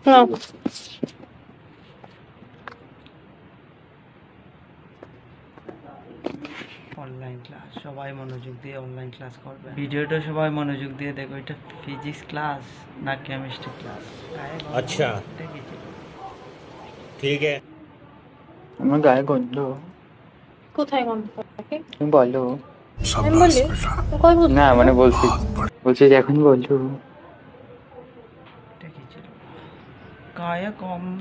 নাও। Online class, সবাই মনোযোগ দিয়ে অনলাইন ক্লাস করবে। ভিডিওটা সবাই মনোযোগ দিয়ে দেখো। এটা ফিজিক্স ক্লাস না কেমিস্ট্রি ক্লাস? আচ্ছা, ঠিক আছে। আমার গায়ে গন্ধ। কোথায় গন্ধ থাকে? তুমি বলো। আমি বলি কই বলছি না মানে বলছি যে এখন বলো। এটা কি ছিল? গায়ে গন্ধ?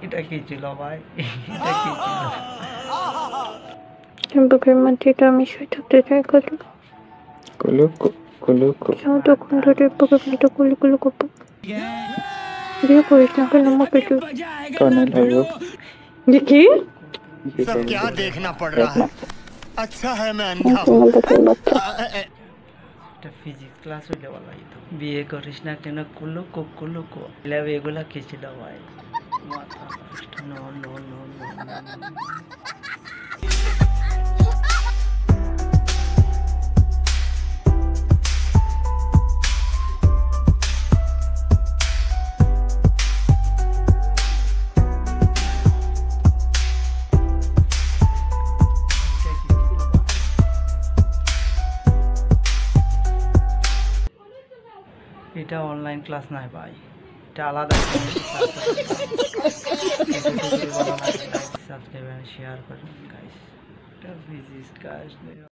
এটা কি ছিল ভাই? এটা কি ছিল? বুকের মধ্যে এটা আমি শুয়ে থাকতে চাই কলু। কুলু তখন ধরে বুকের মধ্যে কুলু কুলু করবো। বিয়ে করিস না কেন আমাকে তুই? কর্নেল হইব। দেখি सब क्या देखना पड़ रहा है? अच्छा है मैं अंधा हूँ। এটা ফিজিক্স ক্লাস হইলে বলা যেত। বিয়ে করিস না কেন কুলুকো কুলুকো, এলাবে এগুলা কি ছিল ভাই? মাথা নষ্ট। নো নো নো নো এটা অনলাইন ক্লাস নাই ভাই, এটা আলাদা সাবস্ক্রাইব এন্ড শেয়ার করুন গাইস। এটা ফিজিক্স ক্লাস